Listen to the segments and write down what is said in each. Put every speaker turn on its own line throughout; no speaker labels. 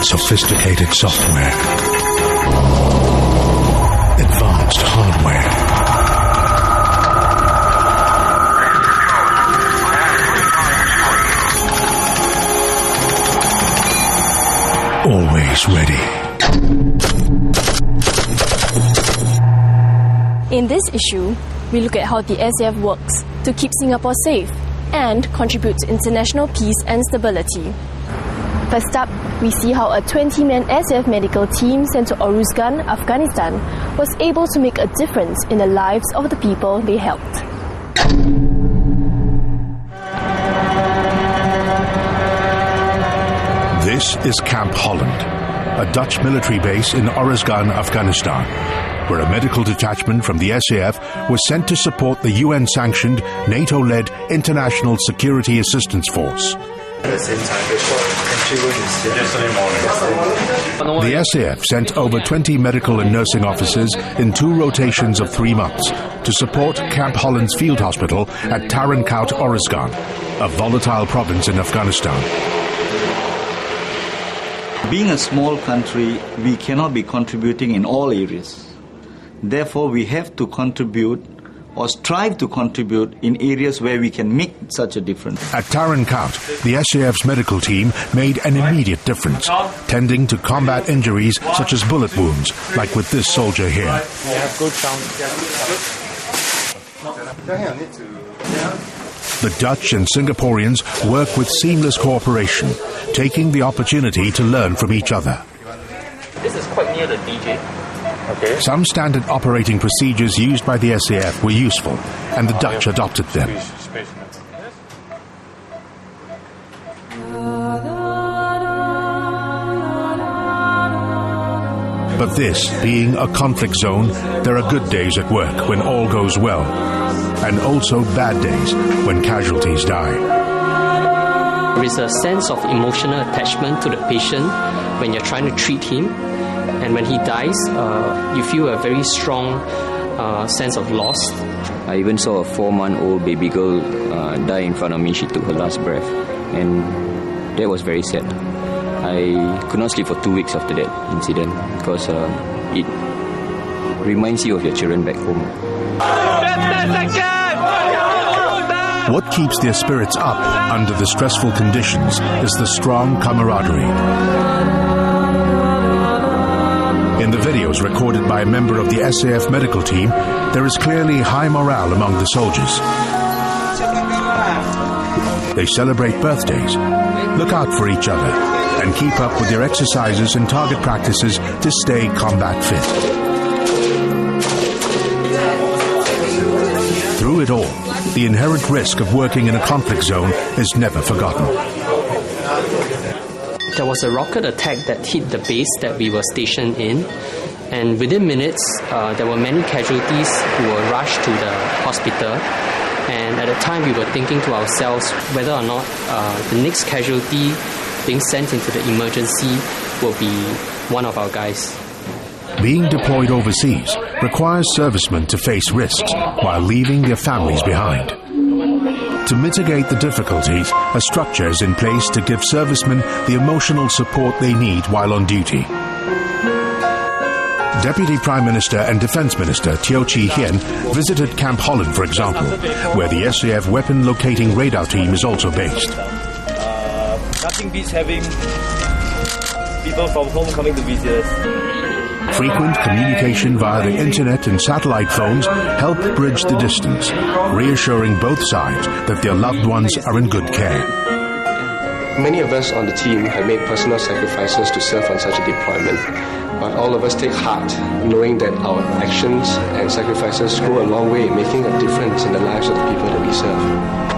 Sophisticated software. Advanced hardware. Always ready.
In this issue, we look at how the SAF works to keep Singapore safe and contribute to international peace and stability. First up, we see how a 20-man SAF medical team sent to Oruzgan, Afghanistan, was able to make a difference in the lives of the people they helped.
This is Camp Holland, a Dutch military base in Oruzgan, Afghanistan, where a medical detachment from the SAF was sent to support the UN-sanctioned, NATO-led International Security Assistance Force. The SAF sent over 20 medical and nursing officers in 2 rotations of 3 months to support Camp Holland's field hospital at Tarankout, Oruzgan, a volatile province in Afghanistan.
Being a small country, we cannot be contributing in all areas. Therefore, we have to contribute or strive to contribute in areas where we can make such a difference.
At Tarankout, the SAF's medical team made an immediate difference, tending to combat injuries such as bullet wounds, like with this soldier here. The Dutch and Singaporeans work with seamless cooperation, taking the opportunity to learn from each other.
This is quite near the DJ. Okay.
Some standard operating procedures used by the SAF were useful, and the Dutch adopted them. But this being a conflict zone, there are good days at work when all goes well, and also bad days when casualties die.
There is a sense of emotional attachment to the patient when you're trying to treat him. And when he dies, you feel a very strong sense of loss.
I even saw a 4-month-old baby girl die in front of me. She took her last breath, and that was very sad. I could not sleep for 2 weeks after that incident because it reminds you of your children back home.
What keeps their spirits up under the stressful conditions is the strong camaraderie. In the videos recorded by a member of the SAF medical team, there is clearly high morale among the soldiers. They celebrate birthdays, look out for each other, and keep up with their exercises and target practices to stay combat fit. Through it all, the inherent risk of working in a conflict zone is never forgotten.
There was a rocket attack that hit the base that we were stationed in, and within minutes there were many casualties who were rushed to the hospital, and at the time we were thinking to ourselves whether or not the next casualty being sent into the emergency will be one of our guys.
Being deployed overseas requires servicemen to face risks while leaving their families behind. To mitigate the difficulties, a structure is in place to give servicemen the emotional support they need while on duty. Deputy Prime Minister and Defence Minister Teo Chee Hean visited Camp Holland, for example, where the SAF weapon locating radar team is also based.
Nothing beats having people from home coming to visit us.
Frequent communication via the internet and satellite phones help bridge the distance, reassuring both sides that their loved ones are in good care.
Many of us on the team have made personal sacrifices to serve on such a deployment, but all of us take heart knowing that our actions and sacrifices go a long way in making a difference in the lives of the people that we serve.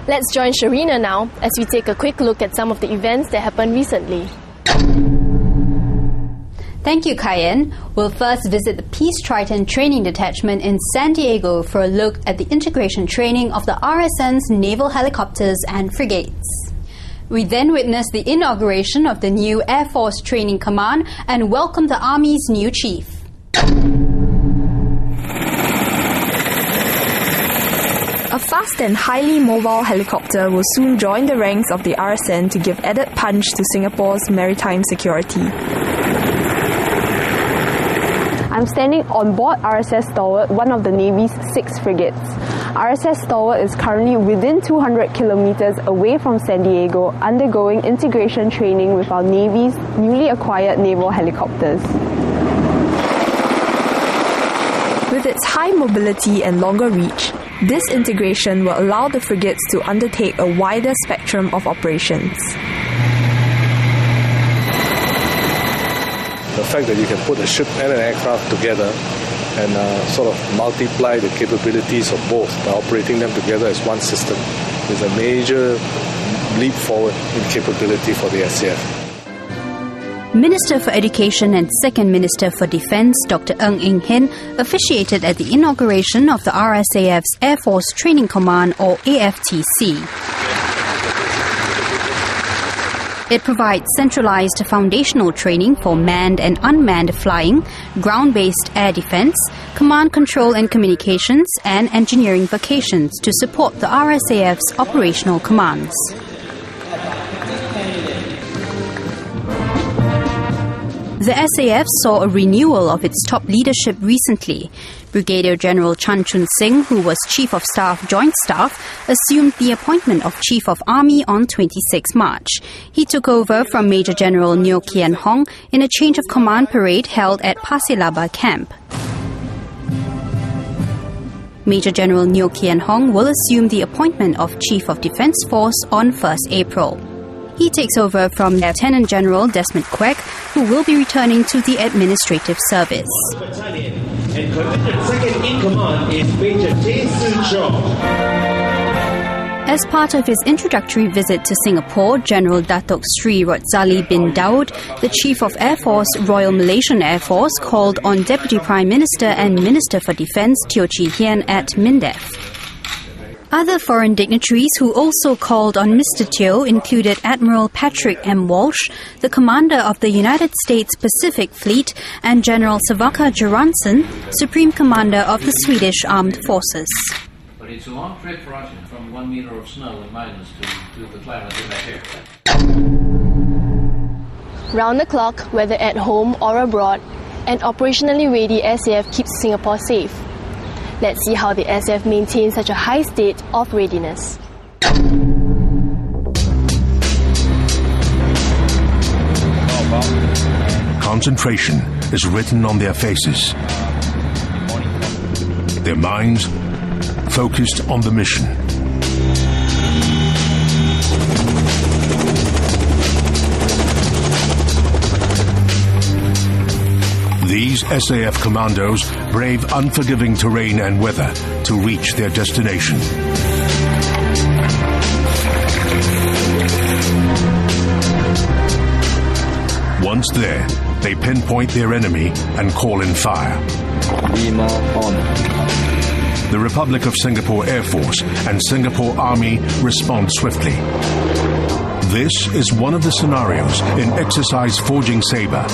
Let's join Sharina now as we take a quick look at some of the events that happened recently.
Thank you, Cayenne. We'll first visit the Peace Triton Training Detachment in San Diego for a look at the integration training of the RSN's naval helicopters and frigates. We then witness the inauguration of the new Air Force Training Command and welcome the Army's new chief.
fast and highly mobile helicopter will soon join the ranks of the RSN to give added punch to Singapore's maritime security. I'm standing on board RSS Stalwart, one of the Navy's 6 frigates. RSS Stalwart is currently within 200 kilometers away from San Diego, undergoing integration training with our Navy's newly acquired naval helicopters. With its high mobility and longer reach, this integration will allow the frigates to undertake a wider spectrum of operations.
The fact that you can put a ship and an aircraft together and sort of multiply the capabilities of both by operating them together as one system is a major leap forward in capability for the SAF.
Minister for Education and Second Minister for Defence, Dr. Ng Eng Hen, officiated at the inauguration of the RSAF's Air Force Training Command, or AFTC. It provides centralized foundational training for manned and unmanned flying, ground-based air defense, command control and communications, and engineering vocations to support the RSAF's operational commands. The SAF saw a renewal of its top leadership recently. Brigadier General Chan Chun Sing, who was Chief of Staff Joint Staff, assumed the appointment of Chief of Army on 26 March. He took over from Major General Neo Kian Hong in a change of command parade held at Pasir Laba camp. Major General Neo Kian Hong will assume the appointment of Chief of Defence Force on 1st April. He takes over from Lieutenant General Desmond Quek, who will be returning to the administrative service.
Battalion and committed second in command is Major Jae Soo-chong.
As part of his introductory visit to Singapore, General Datuk Sri Rotzali bin Daud, the Chief of Air Force, Royal Malaysian Air Force, called on Deputy Prime Minister and Minister for Defence Teo Chee Hean at MINDEF. Other foreign dignitaries who also called on Mr. Teo included Admiral Patrick M. Walsh, the commander of the United States Pacific Fleet, and General Savaka Göransson, Supreme Commander of the Swedish Armed Forces.
But it's a long trip for us, from 1 meter of snow in minus to the climate in that area.
Round the clock, whether at home or abroad, an operationally ready SAF keeps Singapore safe. Let's see how the SAF maintains such a high state of readiness.
Concentration is written on their faces. Their minds focused on the mission. These SAF commandos brave unforgiving terrain and weather to reach their destination. Once there, they pinpoint their enemy and call in fire.
Lima on.
The Republic of Singapore Air Force and Singapore Army respond swiftly. This is one of the scenarios in Exercise Forging Sabre,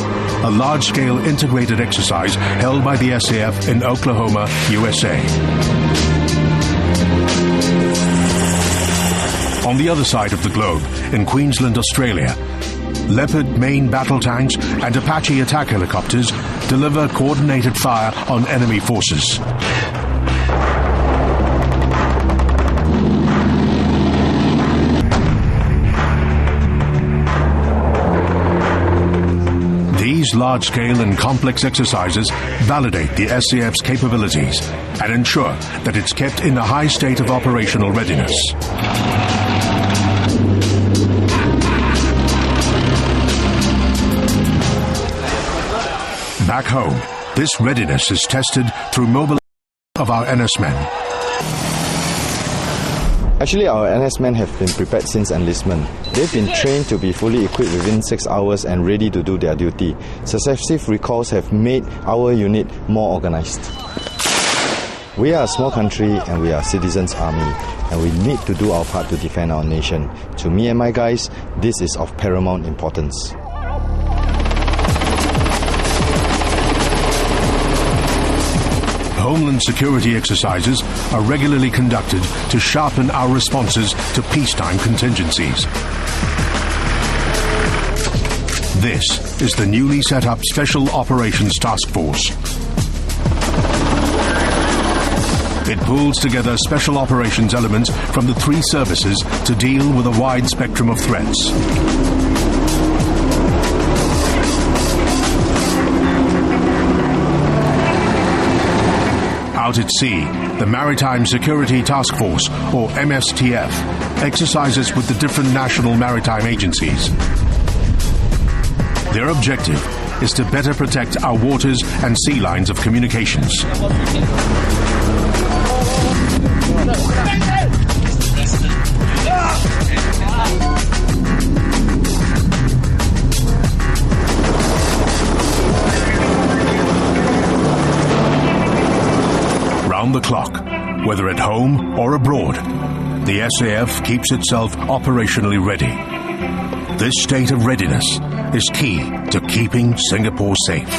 a large-scale integrated exercise held by the SAF in Oklahoma, USA. On the other side of the globe, in Queensland, Australia, Leopard main battle tanks and Apache attack helicopters deliver coordinated fire on enemy forces. These large-scale and complex exercises validate the SAF's capabilities and ensure that it's kept in a high state of operational readiness. Back home, this readiness is tested through mobilization of our NS men.
Actually, our NS men have been prepared since enlistment. They've been trained to be fully equipped within 6 hours and ready to do their duty. Successive recalls have made our unit more organized. We are a small country and we are citizens' army, and we need to do our part to defend our nation. To me and my guys, this is of paramount importance.
homeland security exercises are regularly conducted to sharpen our responses to peacetime contingencies. This is the newly set up Special Operations Task Force. It pulls together special operations elements from the three services to deal with a wide spectrum of threats. Out at sea, the Maritime Security Task Force, or MSTF, exercises with the different national maritime agencies. Their objective is to better protect our waters and sea lines of communications. Round the clock, whether at home or abroad, the SAF keeps itself operationally ready. This state of readiness is key to keeping Singapore safe.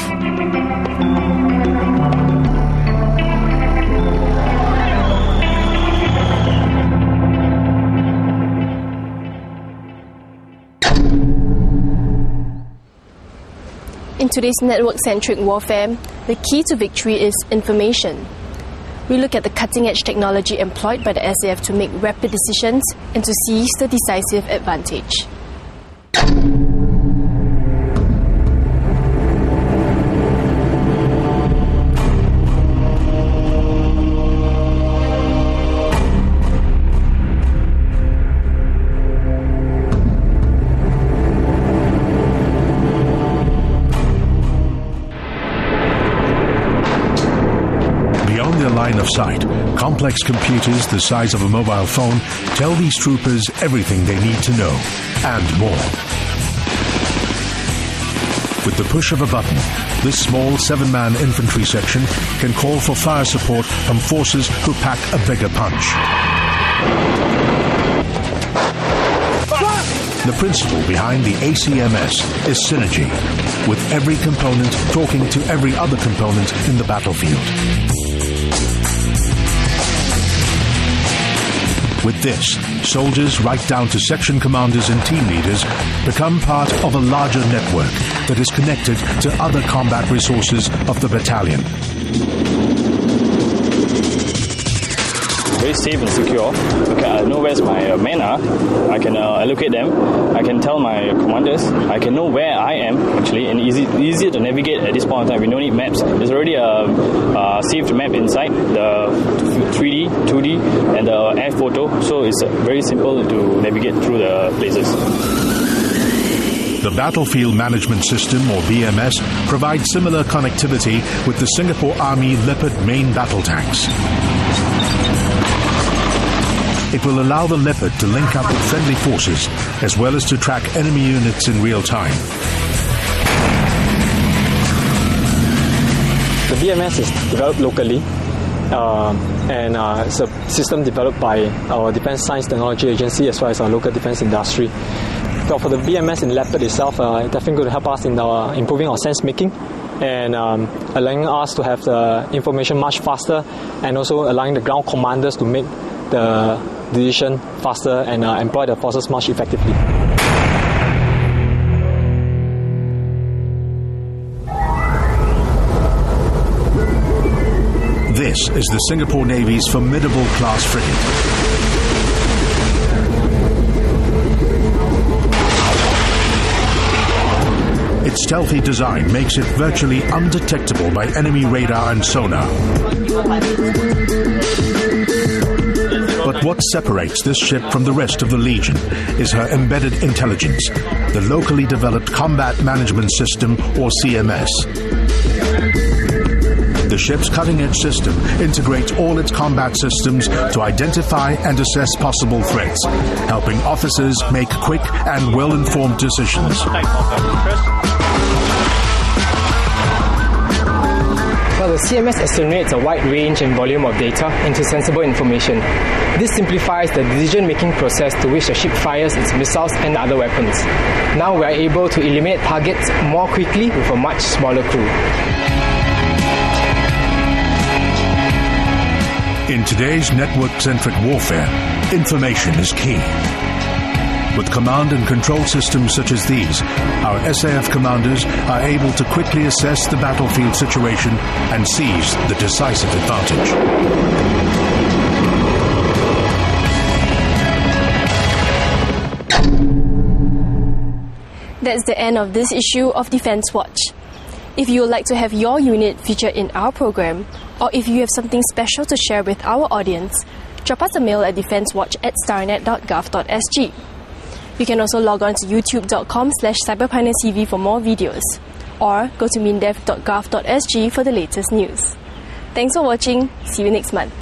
In today's network-centric warfare, the key to victory is information. We look at the cutting-edge technology employed by the SAF to make rapid decisions and to seize the decisive advantage.
Line of sight, complex computers the size of a mobile phone tell these troopers everything they need to know, and more. With the push of a button, this small 7-man infantry section can call for fire support from forces who pack a bigger punch. The principle behind the ACMS is synergy, with every component talking to every other component in the battlefield. With this, soldiers right down to section commanders and team leaders become part of a larger network that is connected to other combat resources of the battalion.
Very safe and secure. Okay, I know where my men are. I can allocate them. I can tell my commanders. I can know where I am, actually, and easier to navigate at this point in time. We don't need maps. There's already a saved map inside, the 3D, 2D, and the air photo, so it's very simple to navigate through the places.
The Battlefield Management System, or BMS, provides similar connectivity with the Singapore Army Leopard main battle tanks. It will allow the Leopard to link up with friendly forces, as well as to track enemy units in real time.
The BMS is developed locally, and it's a system developed by our Defence Science Technology Agency as well as our local defence industry. So for the BMS in Leopard itself, it's definitely going to help us in improving our sense making and allowing us to have the information much faster, and also allowing the ground commanders to make the decision faster and employ the forces much effectively.
This is the Singapore Navy's formidable class frigate. Its stealthy design makes it virtually undetectable by enemy radar and sonar. But what separates this ship from the rest of the Legion is her embedded intelligence, the locally developed Combat Management System, or CMS. The ship's cutting-edge system integrates all its combat systems to identify and assess possible threats, helping officers make quick and well-informed decisions.
Well, the CMS assimilates a wide range and volume of data into sensible information. This simplifies the decision-making process to which the ship fires its missiles and other weapons. Now we are able to eliminate targets more quickly with a much smaller crew.
In today's network-centric warfare, information is key. With command and control systems such as these, our SAF commanders are able to quickly assess the battlefield situation and seize the decisive advantage.
That's the end of this issue of Defence Watch. If you would like to have your unit featured in our program, or if you have something special to share with our audience, drop us a mail at defencewatch@starnet.gov.sg. You can also log on to youtube.com/cyberpioneertv for more videos, or go to mindev.gov.sg for the latest news. Thanks for watching. See you next month.